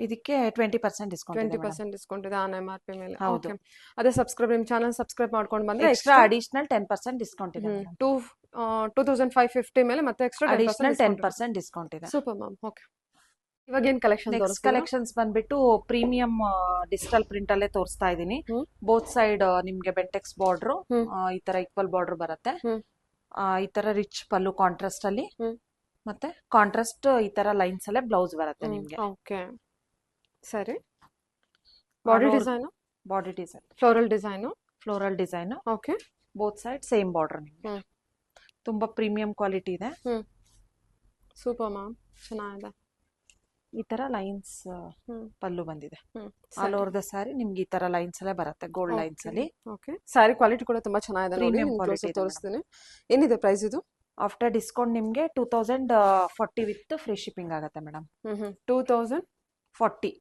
ಇದಕ್ಕೆ 20% ಡಿಸ್ಕೌಂಟ್ ಇದೆ ಮೇಡಮ್. 20% ಡಿಸ್ಕೌಂಟ್ ಇದೆ ಆನ್ MRP ಮೇಲೆ. ಹೌದು. ಓಕೆ. ಅದೇ ನಿಮ್ಮ ಚಾನಲ್ ಸಬ್ಸ್ಕ್ರೈಬ್ ಮಾಡ್ಕೊಂಡು ಬಂದ್ರೆ ಎಕ್ಸ್ಟ್ರಾ ಅಡಿಷನಲ್ 10% ಡಿಸ್ಕೌಂಟ್ ಇದೆ ಮೇಡಮ್. 2550 ಮೇಲೆ ಮತ್ತೆ ಎಕ್ಸ್ಟ್ರಾ ಅಡಿಷನಲ್ 10% ಡಿಸ್ಕೌಂಟ್ ಇದೆ. Super ma'am. ಓಕೆ. ಇವಾಗ ಏನ್ ಕಲೆಕ್ಷನ್ ನೆಕ್ಸ್ಟ್ ಕಲೆಕ್ಷನ್ಸ್ ಬಂದ್ಬಿಟ್ಟು ಪ್ರೀಮಿಯಂ ಡಿಜಿಟಲ್ ಪ್ರಿಂಟ್ ಅಲ್ಲೇ ತೋರಿಸ್ತಾ ಇದೀನಿ. ಬೋತ್ ಸೈಡ್ ನಿಮ್ಗೆ ಬೆಂಟೆಕ್ಸ್ ಬಾರ್ಡರ್ ಈ ತರ ಈಕ್ವಲ್ ಬಾರ್ಡರ್ ಬರುತ್ತೆ. ಈ ತರ ರಿಚ್ ಪಲ್ಲು ಕಾಂಟ್ರಾಸ್ಟ್ ಅಲ್ಲಿ, ಮತ್ತೆ ಕಾಂಟ್ರಾಸ್ಟ್ ಈ ತರ ಲೈನ್ಸ್ ಅಲ್ಲೇ ಬ್ಲೌಸ್ ಬರುತ್ತೆ ನಿಮ್ಗೆ. ಓಕೆ ಸರಿ. Body design floral design. Okay. Both side same border ನಿಮ್ಗೆ. ತುಂಬಾ ಪ್ರೀಮಿಯಂ ಕ್ವಾಲಿಟಿ ಇದೆ. ಸೂಪರ್ ಮ್ಯಾಮ್, ಚೆನ್ನಾಗಿದೆ. ಈ ತರ ಲೈನ್ಸ್ ಪಲ್ಲು ಬಂದಿದೆ. ಆಲ್ ಓವರ್ ದ ಸ್ಯಾರಿ ನಿಮ್ಗೆ ಈ ತರ ಲೈನ್ಸ್ ಅಲ್ಲೇ ಬರುತ್ತೆ, ಗೋಲ್ಡ್ ಲೈನ್ಸ್ ಅಲ್ಲಿ. ಓಕೆ. ಸ್ಯಾರಿ ಕ್ವಾಲಿಟಿ ಕೂಡ ತುಂಬಾ ಚೆನ್ನಾಗಿದೆ ನೋಡಿ, ಪ್ರೀಮಿಯಂ ಕ್ವಾಲಿಟಿ ತೋರಿಸ್ತೀನಿ. ಏನಿದೆ ಪ್ರೈಸ್ ಇದು? ಆಫ್ಟರ್ ಡಿಸ್ಕೌಂಟ್ ನಿಮ್ಗೆ 2040 ವಿತ್ ಫ್ರೀ ಶಿಪ್ಪಿಂಗ್ ಆಗುತ್ತೆ ಮೇಡಮ್. 2040.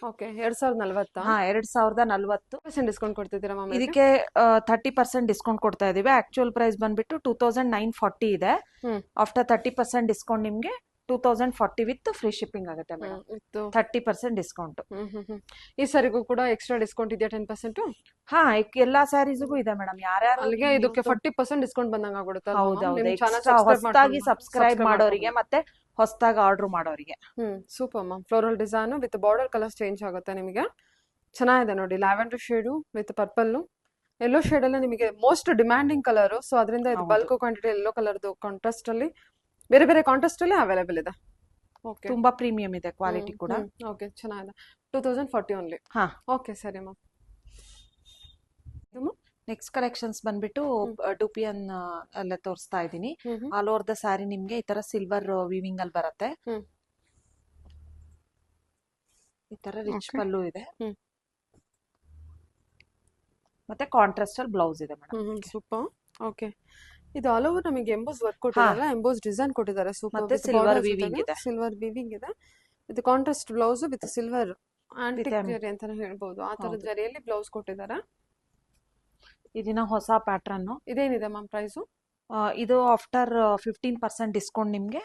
ಓಕೆ. 2040. ಹಾ, 2040% ಡಿಸ್ಕೌಂಟ್ ಕೊಡ್ತಿದ್ದೀರಾ ಮ್ಯಾಮ್? ಇದಕ್ಕೆ 30% ಡಿಸ್ಕೌಂಟ್ ಕೊಡ್ತಾ ಇದೀವಿ. ಆಕ್ಚುಯಲ್ ಪ್ರೈಸ್ ಬಂದ್ಬಿಟ್ಟು 2940 ಇದೆ. ಆಫ್ಟರ್ 30% ಡಿಸ್ಕೌಂಟ್ ನಿಮ್ಗೆ 2040 ವಿತ್ ಫ್ರೀ ಶಿಪ್ಪಿಂಗ್ ಆಗುತ್ತೆ ಮೇಡಮ್. 30% ಡಿಸ್ಕೌಂಟ್. ಈ ಸಾರಿಗೂ ಕೂಡ ಎಕ್ಸ್ಟ್ರಾ ಡಿಸ್ಕೌಂಟ್ ಇದೆಯಾ 10%? ಹಾ, ಎಲ್ಲಾ ಸ್ಯಾರೀಸ್ಗೂ ಇದೆ ಮೇಡಮ್. ಯಾರ್ಯಾರು ಅಲ್ಲಿಗೆ ಇದಕ್ಕೆ 40% ಡಿಸ್ಕೌಂಟ್ ಬಂದಂಗ ಆಗ್ಬಿಡುತ್ತೆ. ಹೌದೌದು. ಹೊಸದಾಗಿ ಸಬ್ಸ್ಕ್ರೈಬ್ ಮಾಡೋರಿಗೆ ಮತ್ತೆ ಹೊಸದಾಗಿ ಆರ್ಡರ್ ಮಾಡೋರಿಗೆ. Super ma'am. Floral design with border colours change ಆಗುತ್ತೆ ನಿಮಗೆ. ಚೆನ್ನಾಗಿದೆ ನೋಡಿ. Lavender shade with purple, yellow shade ಎಲ್ಲ ನಿಮಗೆ ಮೋಸ್ಟ್ ಡಿಮ್ಯಾಂಡಿಂಗ್ ಕಲರ್. ಸೊ ಅದರಿಂದ ಇದು ಬಲ್ಕ್ ಕ್ವಾಂಟಿಟಿ ಯೆಲ್ಲೋ ಕಲರ್ದು ಕಾಂಟ್ರಾಸ್ಟ್ ಅಲ್ಲಿ, ಬೇರೆ ಬೇರೆ ಕಾಂಟ್ರಾಸ್ಟ್ ಅಲ್ಲಿ ಅವೈಲೇಬಲ್ ಇದೆ. ಓಕೆ. ತುಂಬಾ ಪ್ರೀಮಿಯಂ ಇದೆ ಕ್ವಾಲಿಟಿ ಕೂಡ. ಓಕೆ, ಚೆನ್ನಾಗಿದೆ. 2040 ಓನ್ಲಿ. ಹಾ, ಓಕೆ ಸರಿ ಮ್ಯಾಮ್. ನೆಕ್ಸ್ಟ್ ಕಲೆಕ್ಷನ್ಸ್ ಬಂದ್ಬಿಟ್ಟು ಡುಪಿಯನ್ ಎಲ್ಲ ತೋರಿಸ್ತಾ ಇದೀನಿ. ಆಲ್ ಓವರ್ ದ ಸ್ಯಾರಿ ನಿಮ್ಗೆ ಈ ತರ ಸಿಲ್ವರ್ ವಿವಿಂಗ್ ಅಲ್ಲಿ ಬರುತ್ತೆ. ಈ ತರ ರಿಚ್ ಪಲ್ಲು ಇದೆ, ಮತ್ತೆ ಕಾಂಟ್ರಾಸ್ಟ್ ಅಲ್ಲಿ ಬ್ಲೌಸ್ ಇದೆ ಮೇಡಮ್. ಸೂಪರ್. ಓಕೆ. ಇದು ಆಲ್ ಓವರ್ ನಮಗೆ ಎಂಬೋಸ್ ವರ್ಕ್ ಕೊಟ್ಟಿದ್ದಾರೆ, ಎಂಬೋಸ್ ಡಿಸೈನ್ ಕೊಟ್ಟಿದ್ದಾರೆ. ಸೂಪರ್. ಮತ್ತೆ ಸಿಲ್ವರ್ ವಿವಿಂಗ್ ಇದೆ. ಇದು contrast blouse with silver antique ಜರಿ ಅಂತಾನೆ ಹೇಳ್ಬೋದು. ಆ ತರದ ಜರಿಯಲ್ಲಿ ಬ್ಲೌಸ್ ಕೊಟ್ಟಿದ್ದಾರೆ. ಇದನ್ನ ಹೊಸ ಪ್ಯಾಟರ್ನ್. ಇದೇನಿದೆ ಮ್ಯಾಮ್ ಪ್ರೈಸ್? ಇದು ಆಫ್ಟರ್ 15% ಡಿಸ್ಕೌಂಟ್ ನಿಮ್ಗೆ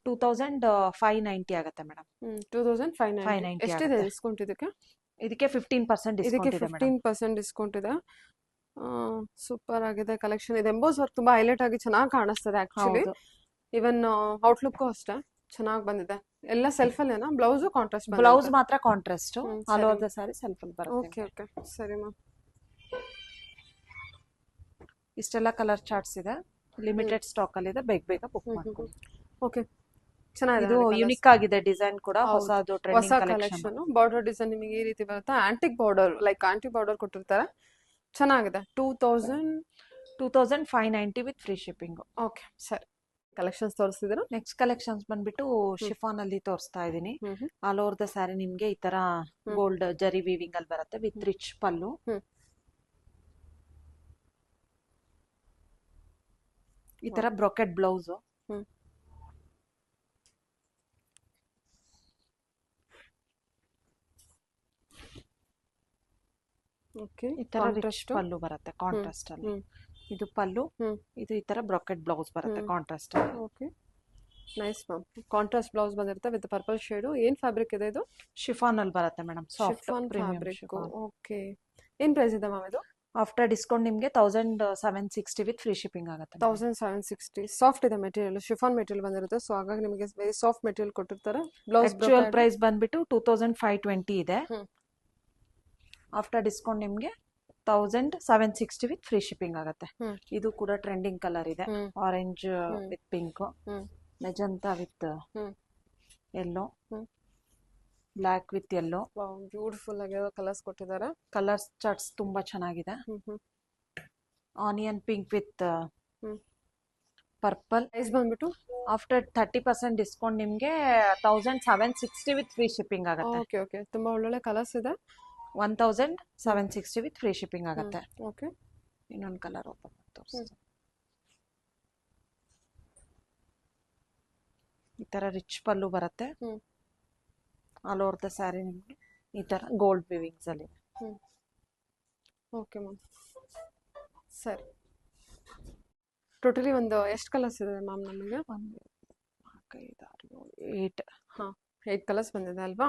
2590 ಆಗುತ್ತೆ ಮೇಡಮ್. 2590. ಎಷ್ಟಿದೆ ಡಿಸ್ಕೌಂಟ್ ಇದಕ್ಕೆ? ಇದಕ್ಕೆ 15% ಡಿಸ್ಕೌಂಟ್ ಇದೆ ಮೇಡಮ್. 15% ಡಿಸ್ಕೌಂಟ್ ಇದೆ. ಸೂಪರ್ ಆಗಿದೆ ಕಲೆಕ್ಷನ್. ಇದು ಎಂಬೋಸ್ ವರ್ಕ್ ತುಂಬಾ ಹೈಲೈಟ್ ಆಗಿ ಚೆನ್ನಾಗಿ ಕಾಣಿಸ್ತದೆ ಆಕ್ಚುಲಿ. ಇವನ್ ಔಟ್ಲುಕ್ ಅಷ್ಟೇ ಚೆನ್ನಾಗಿ ಬಂದಿದೆ. ಎಲ್ಲ ಸೆಲ್ಫ್ ಅಲ್ಲೇನಾ? Blouse contrast? ಬ್ಲೌಸ್ ಮಾತ್ರ contrast. All over the sari self ಅಲ್ಲಿ ಬರುತ್ತೆ. ಓಕೆ ಓಕೆ ಸರಿ ಮ್ಯಾಮ್. ಇಷ್ಟೆಲ್ಲ ಕಲರ್ ಚಾರ್ಟ್ಸ್ ಇದೆ, ಲಿಮಿಟೆಡ್ ಸ್ಟಾಕ್ ಅಲ್ಲಿ ಇದೆ, ಬೇಗ ಬುಕ್ ಮಾಡ್ಕೊಳ್ಳಿ. ಓಕೆ, ಚೆನ್ನಾಗಿದೆ. ಇದು ಯೂನಿಕ್ ಆಗಿದೆ ಡಿಸೈನ್ ಕೂಡ, ಹೊಸದು ಟ್ರೆಂಡಿಂಗ್ ಕಲೆಕ್ಷನ್. ಬಾರ್ಡರ್ ಡಿಸೈನ್ ನಿಮಗೆ ಈ ರೀತಿ ಬರುತ್ತೆ. Antique border, like antique border ಕೊಟ್ಟಿರ್ತಾರೆ. ಚೆನ್ನಾಗಿದೆ. 2590 ವಿತ್ ಫ್ರೀ ಶಿಪ್ಪಿಂಗ್. ಓಕೆ ಸರಿ. ಕಲೆಕ್ಷನ್ಸ್ ತೋರಿಸ್ತಿದ್ದೀರಾ? ನೆಕ್ಸ್ಟ್ ಕಲೆಕ್ಷನ್ಸ್ ಬಂದ್ಬಿಟ್ಟು ಶಿಫಾನ್ ಅಲ್ಲಿ ತೋರಿಸ್ತಾ ಇದೀನಿ. ಆಲ್ ಓವರ್ ದ ಸ್ಯಾರಿ ನಿಮ್ಗೆ ಈ ತರ ಗೋಲ್ಡ್ ಜರಿ ವೀವಿಂಗ್ ಅಲ್ಲಿ ಬರುತ್ತೆ ವಿತ್ ರಿಚ್ ಪಲ್ಲು. ಈ ತರ ಬ್ರೊಕೆಟ್ ಬ್ಲೌಸ್. ಓಕೆ. ಈ ತರ ರಿಚ್ ಪಲ್ಲು ಬರುತ್ತೆ ಕಾಂಟ್ರಾಸ್ಟ್ ಅಲ್ಲಿ. ಇದು ಪಲ್ಲು, ಇದು ಈ ತರ ಬ್ರೊಕೆಟ್ ಬ್ಲೌಸ್ ಬರುತ್ತೆ ಕಾಂಟ್ರಾಸ್ಟ್ ಅಲ್ಲಿ. Okay, nice ma'am. Contrast blouse ಬಂದಿರುತ್ತೆ ವಿತ್ ಪರ್ಪಲ್ ಶೇಡ್. ಏನ್ ಫ್ಯಾಬ್ರಿಕ್ ಇದೆ ಇದು? ಶಿಫಾನ್ ಅಲ್ಲಿ ಬರುತ್ತೆ ಮೇಡಮ್. Soft fabric. ಓಕೆ. ಏನ್ ಪ್ರೈಸ್ ಇದೆ ಮ್ಯಾಮ್ ಇದು? ಆಫ್ಟರ್ ಡಿಸ್ಕೌಂಟ್ ನಿಮ್ಗೆ 1760 ವಿತ್ ಫ್ರೀ ಶಿಪ್ಪಿಂಗ್ ಆಗುತ್ತೆ. 1760. ಸಾಫ್ಟ್ ಇದೆ ಮೆಟೀರಿಯಲ್, ಶಿಫಾನ್ ಮೆಟೀರಿಯಲ್ ಬಂದಿರುತ್ತೆ. ಸೊ ಹಾಗಾಗಿ ನಿಮಗೆ ವೆರಿ ಸಾಫ್ಟ್ ಮೆಟೀರಿಯಲ್ ಕೊಟ್ಟಿರ್ತಾರೆ. ಬ್ಲೌಸ್ ಆಕ್ಚುಯಲ್ ಪ್ರೈಸ್ ಬಂದ್ಬಿಟ್ಟು 2520 ಇದೆ. ಆಫ್ಟರ್ ಡಿಸ್ಕೌಂಟ್ ನಿಮ್ಗೆ 1760 ವಿತ್ ಫ್ರೀ ಶಿಪ್ಪಿಂಗ್ ಆಗುತ್ತೆ. ಇದು ಕೂಡ ಟ್ರೆಂಡಿಂಗ್ ಕಲರ್ ಇದೆ. Orange with pink, magenta with yellow, black with yellow. Beautiful ಆಗಿರೋ ಕಲರ್ಸ್ ಕೊಟ್ಟಿದ್ದಾರೆ. ಕಲರ್ಸ್ ಚಾರ್ಟ್ಸ್ ತುಂಬಾ ಚೆನ್ನಾಗಿದೆ. Onion pink with purple. Price ಬಂದ್ಬಿಟ್ಟು ಆಫ್ಟರ್ 30% ಡಿಸ್ಕೌಂಟ್ ನಿಮ್ಗೆ 1760 ವಿತ್ ಫ್ರೀ ಶಿಪ್ಪಿಂಗ್ ಆಗುತ್ತೆ. Okay okay. ತುಂಬಾ ಒಳ್ಳೊಳ್ಳೆ ಕಲರ್ಸ್ ಇದೆ. 1760 ವಿತ್ ಫ್ರೀ ಶಿಪ್ಪಿಂಗ್ ಆಗುತ್ತೆ. ಓಕೆ. ಇನ್ನೊಂದು ಕಲರ್ ಓಪನ್ ತೋರಿಸ್ತೀನಿ. ಈ ತರ ರಿಚ್ ಪಲ್ಲು ಬರುತ್ತೆ. ಆಲ್ ಓವರ್ ದ ಸ್ಯಾರಿ ನಿಮಗೆ ಈ ತರ ಗೋಲ್ಡ್ ವಿವಿಂಗ್ಸ್ ಅಲ್ಲಿ. ಓಕೆ ಮ್ಯಾಮ್, ಸರಿ. ಟೋಟಲಿ ಒಂದು ಎಷ್ಟು ಕಲರ್ಸ್ ಇದೆ ಮ್ಯಾಮ್ ನಮಗೆ? 8. ಹಾ 8 ಕಲರ್ಸ್ ಬಂದಿದೆ ಅಲ್ವಾ?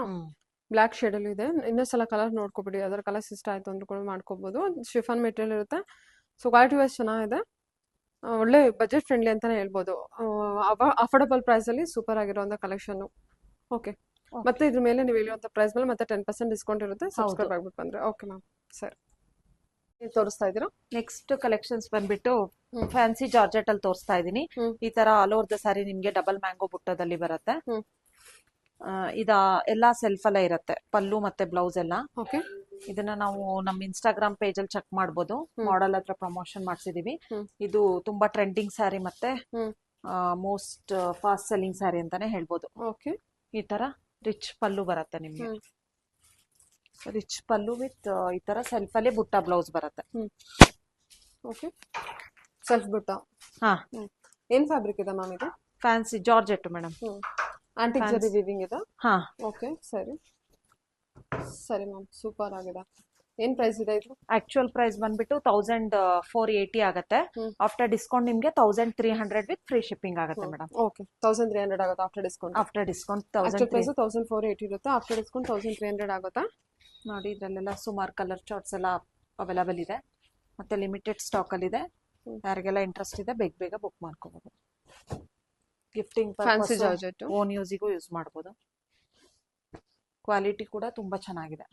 ಬ್ಲ್ಯಾಕ್ ಶೇಡಲ್ಲೂ ಇದೆ. ಇನ್ನೊಂದ್ಸಲ ಕಲರ್ ನೋಡ್ಕೊಬಿಡಿ, ಅದರ ಕಲರ್ಸ್ ಇಷ್ಟ ಆಯಿತು ಅಂದ್ರೂ ಕೂಡ ಮಾಡ್ಕೋಬೋದು. ಶಿಫಾನ್ ಮೆಟೀರಿಯಲ್ ಇರುತ್ತೆ. ಸೊ ಕ್ವಾಲಿಟಿ ವೈಸ್ ಚೆನ್ನಾಗಿದೆ, ಒಳ್ಳೆ ಬಜೆಟ್ ಫ್ರೆಂಡ್ಲಿ ಅಂತಲೇ ಹೇಳ್ಬೋದು. ಅಫೋರ್ಡಬಲ್ ಪ್ರೈಸಲ್ಲಿ ಸೂಪರ್ ಆಗಿರೋಂಥ ಕಲೆಕ್ಷನ್ನು. ಓಕೆ, ಮತ್ತೆ ಇದ್ರ ಮೇಲೆ ನೀವು ಹೇಳುವಂಥ ಪ್ರೈಸ್ ಮೇಲೆ ಮತ್ತೆ 10% ಡಿಸ್ಕೌಂಟ್ ಇರುತ್ತೆ ಸಬ್ಸ್ಕ್ರೈಬ್ ಆಗ್ಬಿಟ್ಟು ಬಂದರೆ. ಓಕೆ ಮ್ಯಾಮ್, ಸರಿ. ನೀವು ತೋರಿಸ್ತಾ ಇದ್ದೀರಾ? ನೆಕ್ಸ್ಟ್ ಕಲೆಕ್ಷನ್ಸ್ ಬಂದ್ಬಿಟ್ಟು ಫ್ಯಾನ್ಸಿ ಜಾರ್ಜೆಟ್ ಅಲ್ಲಿ ತೋರಿಸ್ತಾ ಇದೀನಿ. ಈ ತರ ಆಲ್ ಓವರ್ ದ ಸ್ಯಾರಿ ನಿಮ್ಗೆ ಡಬಲ್ ಮ್ಯಾಂಗೋ ಬುಟ್ಟದಲ್ಲಿ ಬರುತ್ತೆ. ಇದ ಎಲ್ಲಾ ಸೆಲ್ಫ್ ಅಲ್ಲೇ ಇರುತ್ತೆ, ಪಲ್ಲು ಮತ್ತೆ ಬ್ಲೌಸ್ ಎಲ್ಲ. ಓಕೆ, ಇದನ್ನ ನಾವು ನಮ್ಮ ಇನ್ಸ್ಟಾಗ್ರಾಮ್ ಪೇಜ್ ಅಲ್ಲಿ ಚೆಕ್ ಮಾಡ್ಬೋದು. ಮಾಡೆಲ್ ಹತ್ರ ಪ್ರಮೋಷನ್ ಮಾಡ್ಸಿದೀವಿ. ಇದು ತುಂಬಾ ಟ್ರೆಂಡಿಂಗ್ ಸ್ಯಾರಿ ಮತ್ತೆ ಮೋಸ್ಟ್ ಫಾಸ್ಟ್ ಸೆಲ್ಲಿಂಗ್ ಸ್ಯಾರಿ ಅಂತಾನೆ ಹೇಳ್ಬೋದು. ಓಕೆ, ಈ ತರ ರಿಚ್ ಪಲ್ಲು ಬರುತ್ತೆ ನಿಮ್ಗೆ. ರಿಚ್ ಪಲ್ಲು ವಿತ್ ಈ ತರ ಸೆಲ್ಫ್ ಅಲ್ಲಿ ಬುಟ್ಟ ಬ್ಲೌಸ್ ಬರುತ್ತೆ. ಓಕೆ, ಸೆಲ್ಫ್ ಬುಟ್ಟ. ಹಾ, ಏನ್ ಫ್ಯಾಬ್ರಿಕ್ ಇದೆ ಮ್ಯಾಮ್ ಇದು? Fancy georgette madam. ಆಂಟಿಕ್ ಜರಿ ವೀವಿಂಗ್ ಇದೆ. ಹಾ, ಓಕೆ, ಸರಿ ಸರಿ ಮ್ಯಾಮ್, ಸೂಪರ್ ಆಗಿದೆ. ಏನ್ ಪ್ರೈಸ್ ಇದೆ ಇದು? ಆಕ್ಚುಯಲ್ ಪ್ರೈಸ್ ಬಂದ್ಬಿಟ್ಟು 1480 ಆಗುತ್ತೆ. ಆಫ್ಟರ್ ಡಿಸ್ಕೌಂಟ್ ನಿಮ್ಗೆ 1300 ವಿತ್ ಫ್ರೀ ಶಿಪ್ಪಿಂಗ್ ಆಗುತ್ತೆ ಮೇಡಮ್. ಓಕೆ, 1300 ಆಗುತ್ತೆ after discount. After discount actual price 1480 ಇರುತ್ತೆ, ಆಫ್ಟರ್ ಡಿಸ್ಕೌಂಟ್ 1300 ಆಗುತ್ತೆ. ನೋಡಿ, ಇದ್ರಲ್ಲೆಲ್ಲ ಸುಮಾರು ಕಲರ್ ಚಾರ್ಟ್ಸ್ ಎಲ್ಲ ಅವೈಲಬಲ್ ಇದೆ, ಮತ್ತೆ ಲಿಮಿಟೆಡ್ ಸ್ಟಾಕ್ ಅಲ್ಲಿ ಇದೆ. ಯಾರಿಗೆಲ್ಲ ಇಂಟ್ರೆಸ್ಟ್ ಇದೆ ಬೇಗ ಬೇಗ ಬುಕ್ ಮಾಡ್ಕೋಬಹುದು. ಗಿಫ್ಟಿಂಗ್ ಫ್ಯಾನ್ಸಿ ಜಾರ್ಜೆಟ್ ಓನ್ ಯೂಸಿಗೂ ಯೂಸ್ ಮಾಡಬಹುದು. ಕ್ವಾಲಿಟಿ ಕೂಡ ತುಂಬಾ ಚೆನ್ನಾಗಿದೆ.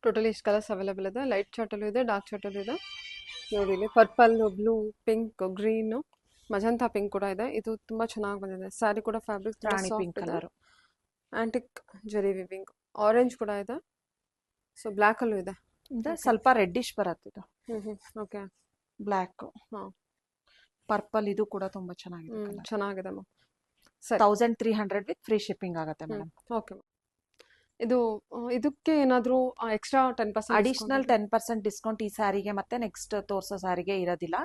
ಟೋಟಲಿ ಇಷ್ಟು ಕಲರ್ಸ್ ಅವೈಲೇಬಲ್ ಇದೆ. ಲೈಟ್ ಚಾರ್ಟಲ್ಲೂ ಇದೆ, ಡಾರ್ಕ್ ಚಾರ್ಟಲ್ಲೂ ಇದೆ. ನೋಡಿ, ಇಲ್ಲಿ purple, blue, pink, green, magenta pink ಕೂಡ ಇದೆ. ಇದು ತುಂಬಾ ಚೆನ್ನಾಗಿ ಬಂದಿದೆ. ಸ್ಯಾರಿ ಕೂಡ ಫ್ಯಾಬ್ರಿಕ್ ರಾಣಿ pink colour, antique zari weaving. Orange ಕೂಡ ಇದೆ. ಸೊ ಬ್ಲ್ಯಾಕ್ ಅಲ್ಲೂ ಇದೆ. ಸ್ವಲ್ಪ ರೆಡ್ಡಿಶ್ ಬರುತ್ತೆ ಇದು. ಓಕೆ, ಬ್ಲ್ಯಾಕ್, ಹಾಂ, ಪರ್ಪಲ್. ಇದು ಕೂಡ ತುಂಬಾ ಚೆನ್ನಾಗಿದೆ. ಚೆನ್ನಾಗಿದೆ ಮ್ಯಾಮ್. 1300 ವಿತ್ ಫ್ರೀ ಶಿಪ್ಪಿಂಗ್ ಆಗುತ್ತೆ ಮೇಡಮ್. ಓಕೆ, ಇದು ಇದಕ್ಕೆ ಏನಾದರೂ ಎಕ್ಸ್ಟ್ರಾ 10% ಅಡಿಷನಲ್ 10% ಡಿಸ್ಕೌಂಟ್ ಈ ಸ್ಯಾರಿಗೆ ಮತ್ತೆ ನೆಕ್ಸ್ಟ್ ತೋರ್ಸೋ ಸ್ಯಾರಿಗೆ ಇರೋದಿಲ್ಲ.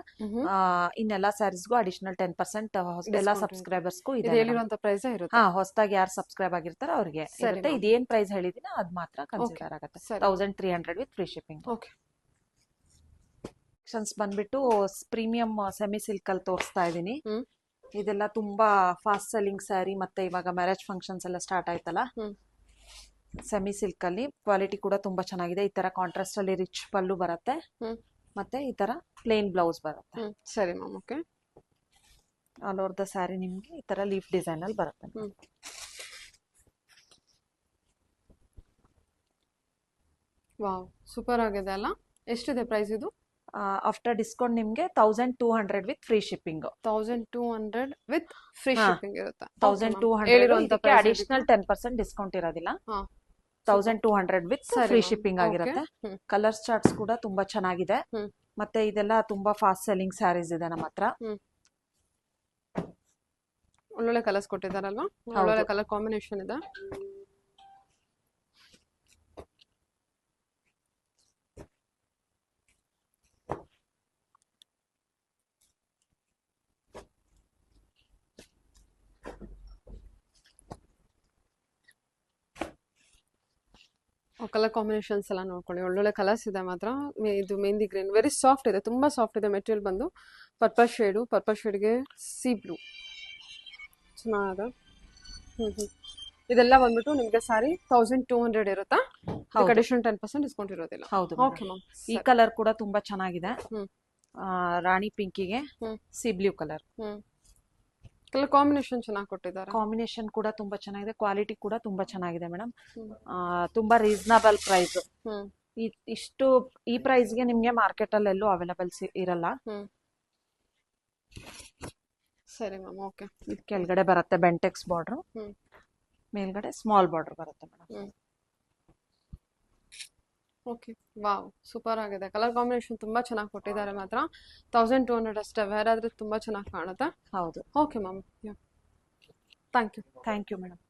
ಇನ್ನೆಲ್ಲಾ ಸ್ಯಾರೀಸ್ಗೂ ಅಡಿಷನಲ್ 10% ಎಲ್ಲ ಸಬ್ಸ್ಕ್ರೈಬರ್ಸ್ಗೂ ಇದೆ. ಹೇಳಿರುವಂತ ಪ್ರೈಸ್ ಇರುತ್ತೆ. ಹಾ, ಹೊಸದಾಗಿ ಯಾರು ಸಬ್ಸ್ಕ್ರೈಬ್ ಆಗಿರ್ತಾರೋ ಅವ್ರಿಗೆ ಇರುತ್ತೆ. ಇದೇನ್ ಪ್ರೈಸ್ ಹೇಳಿದಿನ ಅದ್ ಮಾತ್ರ ಕನ್ಸಿಡರ್ ಆಗುತ್ತೆ. 1300 with free shipping. Okay, collections ಬಂದ್ಬಿಟ್ಟು ಪ್ರೀಮಿಯಂ ಸೆಮಿ ಸಿಲ್ಕ್ ಅಲ್ಲಿ ತೋರಿಸ್ತಾ ಇದೀನಿ. ಇದೆಲ್ಲ ತುಂಬಾ ಫಾಸ್ಟ್ ಸೆಲ್ಲಿಂಗ್ ಸ್ಯಾರಿ. ಮತ್ತೆ ಇವಾಗ ಮ್ಯಾರೇಜ್ ಫಂಕ್ಷನ್ಸ್ ಎಲ್ಲ ಸ್ಟಾರ್ಟ್ ಆಯ್ತಲ್ಲ, ಸೆಮಿ ಸಿಲ್ಕ್ ಅಲ್ಲಿ ಕ್ವಾಲಿಟಿ ಕೂಡ ತುಂಬಾ ಚೆನ್ನಾಗಿದೆ. ಈ ತರ ಕಾಂಟ್ರಾಸ್ಟ್ ಅಲ್ಲಿ ರಿಚ್ ಪಲ್ಲು ಬರುತ್ತೆ, ಮತ್ತೆ ಈ ತರ ಪ್ಲೇನ್ ಬ್ಲೌಸ್ ಬರುತ್ತೆ. ಸರಿ ma'am. Okay, all over the sari ನಿಮ್ಗೆ ಈ ತರ ಲೀಫ್ ಡಿಸೈನ್ ಅಲ್ಲಿ ಬರುತ್ತೆ. ವಾವ್, ಸೂಪರ್ ಆಗಿದೆ ಅಲ್ಲ. ಎಷ್ಟಿದೆ ಪ್ರೈಸ್ ಇದು? ಆಫ್ಟರ್ ಡಿಸ್ಕೌಂಟ್ ನಿಮ್ಗೆ 1200 with free shipping. 1200 with free shipping ಇರುತ್ತೆ. 1200 ಅಡಿಷನಲ್ 10% ಡಿಸ್ಕೌಂಟ್ ಇರೋದಿಲ್ಲ. 1200 ವಿತ್ ಫ್ರೀ ಶಿಪ್ಪಿಂಗ್ ಆಗಿರುತ್ತೆ. ಕಲರ್ಸ್ ಚಾರ್ಟ್ಸ್ ಕೂಡ ತುಂಬಾ ಚೆನ್ನಾಗಿದೆ. ಮತ್ತೆ ಇದೆಲ್ಲ ತುಂಬಾ ಫಾಸ್ಟ್ ಸೆಲ್ಲಿಂಗ್ ಸ್ಯಾರೀಸ್ ಇದೆ ನಮ್ಮ ಹತ್ರ. ಒಳ್ಳೊಳ್ಳೆ ಕಲರ್ಸ್ ಕೊಟ್ಟಿದಾರಲ್ವಾ, ಒಳ್ಳೊಳ್ಳೆ ಕಲರ್ ಕಾಂಬಿನೇಷನ್ ಇದೆ. ಕಲರ್ ಕಾಂಬಿನೇಷನ್ಸ್ ಎಲ್ಲ ನೋಡ್ಕೊಳ್ಳಿ, ಒಳ್ಳೊಳ್ಳೆ ಕಲರ್ಸ್ ಇದೆ ಮಾತ್ರ. ಇದು ಮೆಹಂದಿ ಗ್ರೀನ್, ವೆರಿ ಸಾಫ್ಟ್ ಇದೆ, ತುಂಬಾ ಸಾಫ್ಟ್ ಇದೆ. ಮೆಟೀರಿಯಲ್ ಬಂದು ಪರ್ಪಲ್ ಶೇಡು, ಪರ್ಪಲ್ ಶೇಡ್ಗೆ ಸಿ ಬ್ಲೂ ಚೆನ್ನಾಗಿದೆ. ಇದೆಲ್ಲ ಬಂದ್ಬಿಟ್ಟು ನಿಮ್ಗೆ ಸಾರಿ 1200 ಇರುತ್ತಾ? ಅಡಿಷನಲ್ 10% ಡಿಸ್ಕೌಂಟ್ ಇರೋದಿಲ್ಲ. ಹೌದು. Okay ma'am. ಈ ಕಲರ್ ಕೂಡ ತುಂಬಾ ಚೆನ್ನಾಗಿದೆ. ರಾಣಿ ಪಿಂಕಿಗೆ sea blue colour. Colour combination ಚೆನ್ನಾಗಿ ಕೊಟ್ಟಿದ್ದಾರೆ. ಕಾಂಬಿನೇಷನ್ ಕೂಡ ತುಂಬಾ ಚೆನ್ನಾಗಿದೆ. ಕ್ವಾಲಿಟಿ ಕೂಡ ತುಂಬಾ ಚೆನ್ನಾಗಿದೆ ಮೇಡಮ್. ತುಂಬಾ ರೀಸನಬಲ್ ಪ್ರೈಸ್. ಇಷ್ಟು ಈ ಪ್ರೈಸ್ಗೆ ನಿಮ್ಗೆ ಮಾರ್ಕೆಟ್ ಅಲ್ಲಿ ಎಲ್ಲೂ ಅವೈಲಬಲ್ ಇರಲ್ಲ. ಸರಿ ಮ್ಯಾಮ್. ಓಕೆ, ಕೆಳಗಡೆ ಬರುತ್ತೆ ಬೆಂಟೆಕ್ಸ್ ಬಾರ್ಡರ್, ಮೇಲ್ಗಡೆ ಸ್ಮಾಲ್ ಬಾರ್ಡರ್ ಬರುತ್ತೆ ಮೇಡಮ್. ಓಕೆ, ವಾವ್, ಸೂಪರ್ ಆಗಿದೆ. ಕಲರ್ ಕಾಂಬಿನೇಷನ್ ತುಂಬಾ ಚೆನ್ನಾಗಿ ಕೊಟ್ಟಿದ್ದಾರೆ ಮಾತ್ರ. 1200 ಅಷ್ಟೇ, ಬೇರೆ ಆದ್ರೆ ತುಂಬಾ ಚೆನ್ನಾಗಿ ಕಾಣುತ್ತೆ. ಹೌದು. Okay ma'am, thank you. Thank you madam.